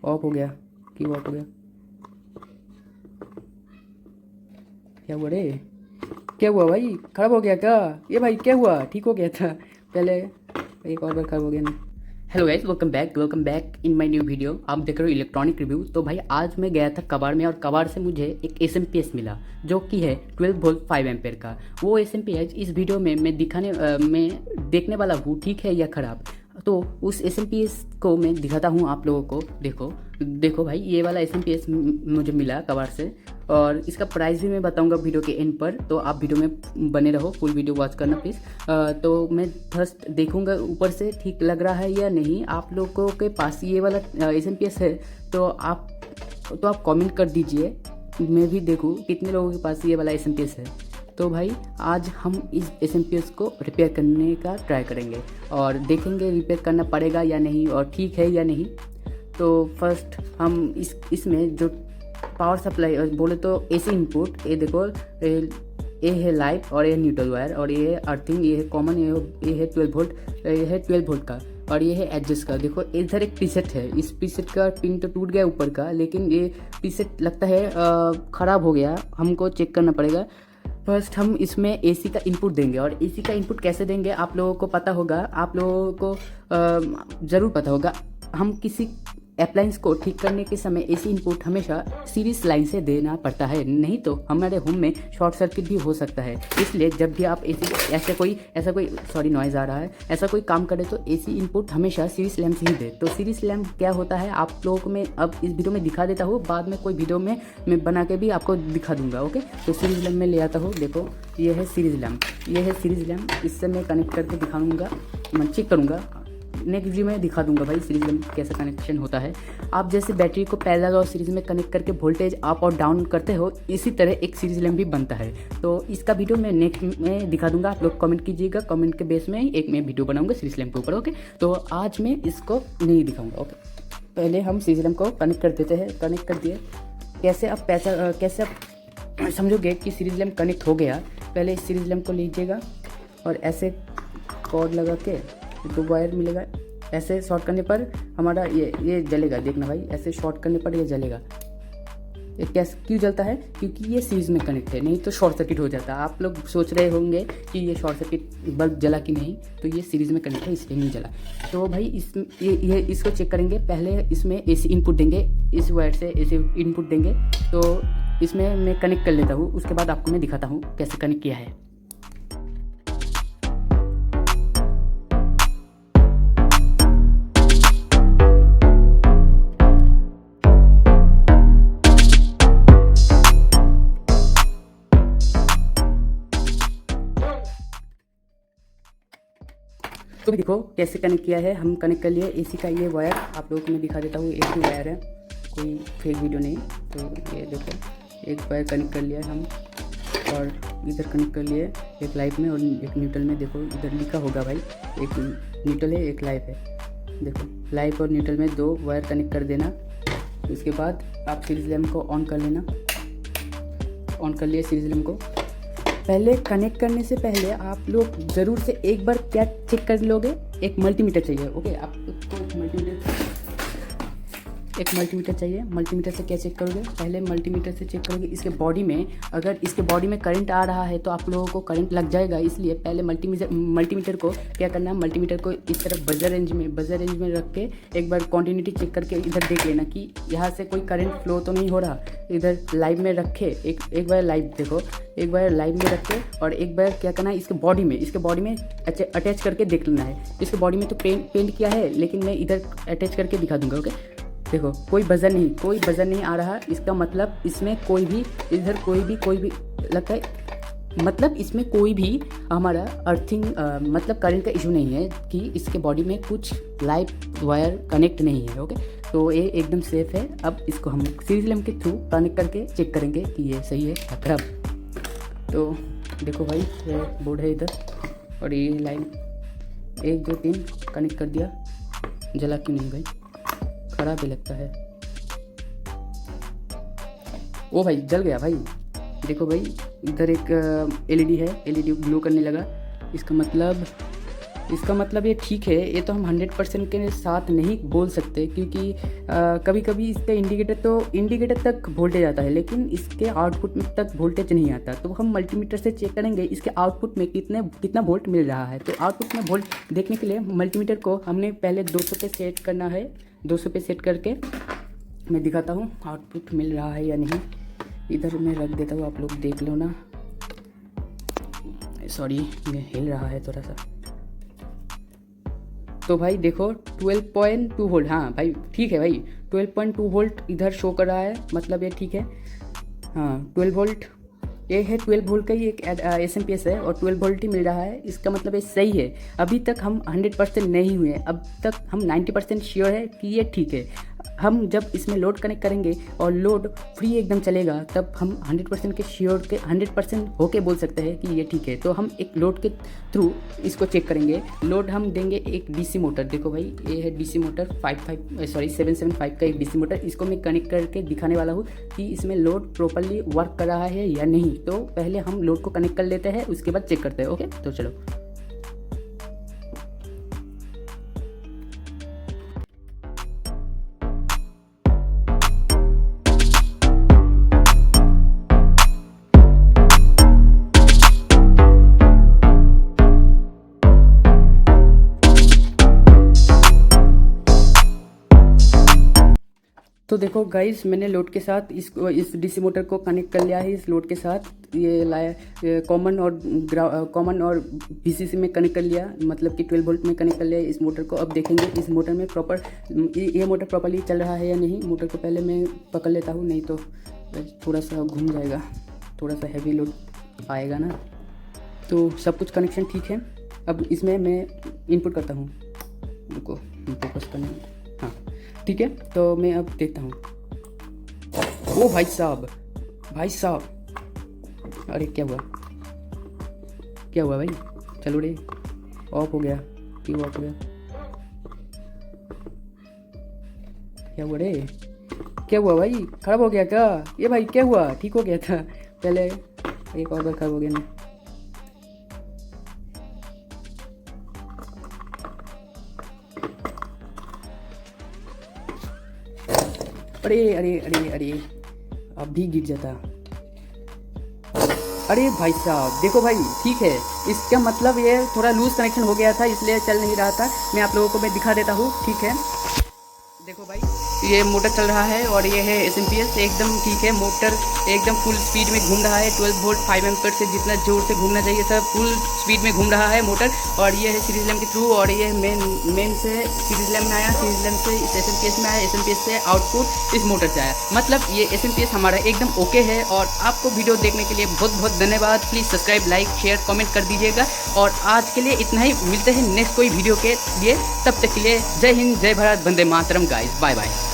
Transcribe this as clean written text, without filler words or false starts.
Of हो गया, क्यों ऑफ हो गया, क्या हुआ रे, क्या हुआ भाई, ख़राब हो गया क्या ये भाई, क्या हुआ, ठीक हो गया था पहले, एक और बार ख़राब हो गया नहीं। Hello guys, welcome back in my new video. आप देख रहे हो इलेक्ट्रॉनिक रिव्यू। तो भाई आज मैं गया था कबाड़ में और कबाड़ से मुझे एक एस मिला जो कि है 12 वोल्ट 5 एम्पेयर का। वो एस इस वीडियो में मैं मैं देखने वाला हूँ ठीक है या ख़राब। तो उस एस को मैं दिखाता हूँ आप लोगों को। देखो देखो भाई, ये वाला एस मुझे मिला कबाड़ से और इसका प्राइस भी मैं बताऊंगा वीडियो के एंड पर। तो आप वीडियो में बने रहो, फुल वीडियो वॉच करना प्लीज़। तो मैं फर्स्ट देखूंगा ऊपर से ठीक लग रहा है या नहीं। आप लोगों के पास ये वाला एस है तो आप कमेंट कर दीजिए, मैं भी देखूँ कितने लोगों के पास ये वाला एस है। तो भाई आज हम इस एस को रिपेयर करने का ट्राई करेंगे और देखेंगे रिपेयर करना पड़ेगा या नहीं और ठीक है या नहीं। तो फर्स्ट हम इसमें जो पावर सप्लाई बोले तो एसी इनपुट, ये देखो ये है लाइव और ये है न्यूट्रल वायर और ये है अर्थिंग, ये है कॉमन, ये है 12 वोल्ट, ये है 12 वोल्ट का और ये है एडजस्ट का। देखो इधर एक पीसेट है, इस पीसेट का पिन तो टूट गया ऊपर का, लेकिन ये पीसेट लगता है ख़राब हो गया, हमको चेक करना पड़ेगा। फर्स्ट हम इसमें एसी का इनपुट देंगे और एसी का इनपुट कैसे देंगे आप लोगों को पता होगा, आप लोगों को ज़रूर पता होगा। हम किसी अप्लायंस को ठीक करने के समय एसी इनपुट हमेशा सीरीज लाइन से देना पड़ता है, नहीं तो हमारे होम में शॉर्ट सर्किट भी हो सकता है। इसलिए जब भी आप एसी ऐसा कोई सॉरी नॉइज़ आ रहा है, ऐसा कोई काम करे तो एसी इनपुट हमेशा सीरीज लैम्प से ही दे। तो सीरीज लैम्प क्या होता है आप लोगों को मैं अब इस वीडियो में दिखा देता हूँ, बाद में कोई वीडियो में मैं बना के भी आपको दिखा दूंगा। ओके, तो सीरीज लैम्प में ले आता हूँ। देखो ये है सीरीज लैम्प, ये है सीरीज लैम्प, इससे मैं कनेक्ट करके दिखाऊँगा, मैं चेक करूँगा, नेक्स्ट वीडियो में दिखा दूंगा भाई सीरीज में कैसा कनेक्शन होता है। आप जैसे बैटरी को पैरेलल और सीरीज में कनेक्ट करके वोल्टेज अप और डाउन करते हो, इसी तरह एक सीरीज लैम्प भी बनता है। तो इसका वीडियो मैं नेक्स्ट में दिखा दूंगा, आप लोग कमेंट कीजिएगा, कमेंट के बेस में एक मैं वीडियो बनाऊंगा सीरीज लैम्प के ऊपर। ओके, तो आज मैं इसको नहीं दिखाऊंगा। ओके, पहले हम सीरीज लैम्प को कनेक्ट कर देते हैं। कनेक्ट कर दिए, कैसे आप समझोगे कि सीरीज लैम्प कनेक्ट हो गया। पहले इस सीरीज लैम्प को लीजिएगा और ऐसे कॉर्ड लगा के तो वायर मिलेगा, ऐसे शॉर्ट करने पर हमारा ये जलेगा। देखना भाई, ऐसे शॉर्ट करने पर ये जलेगा। ये कैसे क्यों जलता है? क्योंकि ये सीरीज में कनेक्ट है, नहीं तो शॉर्ट सर्किट हो जाता है। आप लोग सोच रहे होंगे कि ये शॉर्ट सर्किट बल्ब जला कि नहीं, तो ये सीरीज में कनेक्ट है इसलिए नहीं जला। तो भाई इसको चेक करेंगे। पहले इसमें एसी इनपुट देंगे, इस वायर से एसी इनपुट देंगे। तो इसमें मैं कनेक्ट कर लेता हूँ, उसके बाद आपको मैं दिखाता हूँ कैसे कनेक्ट किया है। तो देखो कैसे कनेक्ट किया है, हम कनेक्ट कर लिए एसी का ये वायर। आप लोगों को मैं दिखा देता हूँ, एक ही वायर है, कोई फेक वीडियो नहीं। तो ये देखो एक वायर कनेक्ट कर लिया है हम और इधर कनेक्ट कर लिए एक लाइव में और एक न्यूट्रल में। देखो इधर लिखा होगा भाई, एक न्यूट्रल है एक लाइव है। देखो लाइव और न्यूट्रल में 2 वायर कनेक्ट कर देना। उसके बाद आप सीरीज लैम्प को ऑन कर लेना। ऑन कर लिया सीरीज लैम्प को। पहले कनेक्ट करने से पहले आप लोग ज़रूर से एक बार क्या चेक कर लोगे, एक मल्टीमीटर चाहिए। ओके, आपको एक मल्टीमीटर चाहिए। मल्टीमीटर से क्या चेक करोगे? पहले मल्टीमीटर से चेक करोगे इसके बॉडी में, अगर इसके बॉडी में करंट आ रहा है तो आप लोगों को करंट लग जाएगा। इसलिए पहले मल्टीमीटर को क्या करना है, मल्टीमीटर को इस तरफ बजर रेंज में रख के एक बार कॉन्टिन्यूटी चेक करके इधर देख लेना कि यहाँ से कोई करंट फ्लो तो नहीं हो रहा। इधर लाइव में रखे, एक बार लाइव देखो, एक बार लाइव में रख के और एक बार क्या करना है इसके बॉडी में अटैच करके देख लेना है। इसके बॉडी में तो पेंट किया है, लेकिन मैं इधर अटैच करके दिखा दूंगा। ओके, देखो कोई बजर नहीं आ रहा। इसका मतलब इसमें कोई भी लगता है, मतलब इसमें कोई भी हमारा अर्थिंग मतलब करंट का इशू नहीं है कि इसके बॉडी में कुछ लाइव वायर कनेक्ट नहीं है। ओके, तो ये एकदम सेफ है। अब इसको हम सीरीज लैम्प के थ्रू कनेक्ट करके चेक करेंगे कि ये सही है या खराब। तो देखो भाई, ये बोर्ड है इधर और ये लाइन 1 2 3 कनेक्ट कर दिया। जला क्यों नहीं भाई? खराब ही लगता है। ओ भाई जल गया भाई। देखो भाई इधर एक एलईडी है, एलईडी ग्लो करने लगा। इसका मतलब इसका मतलब ये ठीक है। ये तो हम 100% के साथ नहीं बोल सकते, क्योंकि कभी कभी इसका इंडिकेटर तक वोल्टेज आता है, लेकिन इसके आउटपुट में तक वोल्टेज नहीं आता। तो हम मल्टीमीटर से चेक करेंगे इसके आउटपुट में कितना वोल्ट मिल रहा है। तो आउटपुट में वोल्ट देखने के लिए मल्टीमीटर को हमने पहले 200 पे सेट करना है। 200 पे सेट करके मैं दिखाता हूँ आउटपुट मिल रहा है या नहीं। इधर मैं रख देता हूँ, आप लोग देख लो ना। सॉरी, ये हिल रहा है थोड़ा सा। तो भाई देखो 12.2 वोल्ट, हाँ भाई ठीक है भाई, 12.2 वोल्ट इधर शो कर रहा है, मतलब ये ठीक है। हाँ 12 वोल्ट, ये है 12 वोल्ट का ही एक एसएमपीएस है और 12 वोल्ट ही मिल रहा है। इसका मतलब ये सही है। अभी तक हम 100% नहीं हुए, अब तक हम 90% श्योर है कि ये ठीक है। हम जब इसमें लोड कनेक्ट करेंगे और लोड फ्री एकदम चलेगा, तब हम 100% के श्योर के 100% होके बोल सकते हैं कि ये ठीक है। तो हम एक लोड के थ्रू इसको चेक करेंगे। लोड हम देंगे एक डीसी मोटर। देखो भाई, ये है डीसी मोटर 775 का एक डीसी मोटर। इसको मैं कनेक्ट करके दिखाने वाला हूँ कि इसमें लोड प्रॉपरली वर्क कर रहा है या नहीं। तो पहले हम लोड को कनेक्ट कर लेते हैं, उसके बाद चेक करते हैं। ओके, तो चलो। तो देखो गाइस, मैंने लोड के साथ इस डीसी मोटर को कनेक्ट कर लिया है। इस लोड के साथ ये लाया कॉमन और वीसीसी में कनेक्ट कर लिया, मतलब कि 12 वोल्ट में कनेक्ट कर लिया इस मोटर को। अब देखेंगे इस मोटर में ये मोटर प्रॉपरली चल रहा है या नहीं। मोटर को पहले मैं पकड़ लेता हूँ, नहीं तो थोड़ा सा घूम जाएगा, थोड़ा सा हैवी लोड आएगा ना। तो सब कुछ कनेक्शन ठीक है। अब इसमें मैं इनपुट करता हूँ, रुको फोकस करना। हाँ ठीक है, तो मैं अब देखता हूँ। ओ भाई साहब, अरे क्या हुआ भाई? चलो रे, ऑफ हो गया। क्यों ऑफ हो गया? क्या हुआ भाई? खराब हो गया क्या ये भाई? क्या हुआ? ठीक हो गया था पहले, एक और बार खराब हो गया ना। अरे अब भी गिर जाता। अरे भाई साहब देखो भाई, ठीक है। इसका मतलब ये थोड़ा लूज कनेक्शन हो गया था, इसलिए चल नहीं रहा था। मैं आप लोगों को मैं दिखा देता हूँ, ठीक है। देखो भाई, ये मोटर चल रहा है और ये है एसएमपीएस, एकदम ठीक है। मोटर एकदम फुल स्पीड में घूम रहा है। 12 वोल्ट 5 एम्पीयर से जितना जोर से घूमना चाहिए सब फुल स्पीड में घूम रहा है मोटर। और ये है सीरीज लैम्प के थ्रू, और ये मेन से सीरीज लैम्प में आया, सीरीज लैम्प से इस एसएमपीएस में आया, एसएमपीएस से आउटपुट इस मोटर से आया। मतलब ये एसएमपीएस हमारा एकदम ओके है। और आपको वीडियो देखने के लिए बहुत बहुत धन्यवाद। Please subscribe, like, share, comment कर दीजिएगा। और आज के लिए इतना ही, मिलते हैं नेक्स्ट कोई वीडियो के लिए। तब तक के लिए जय हिंद, जय Bharat, Vande Mataram guys, bye bye.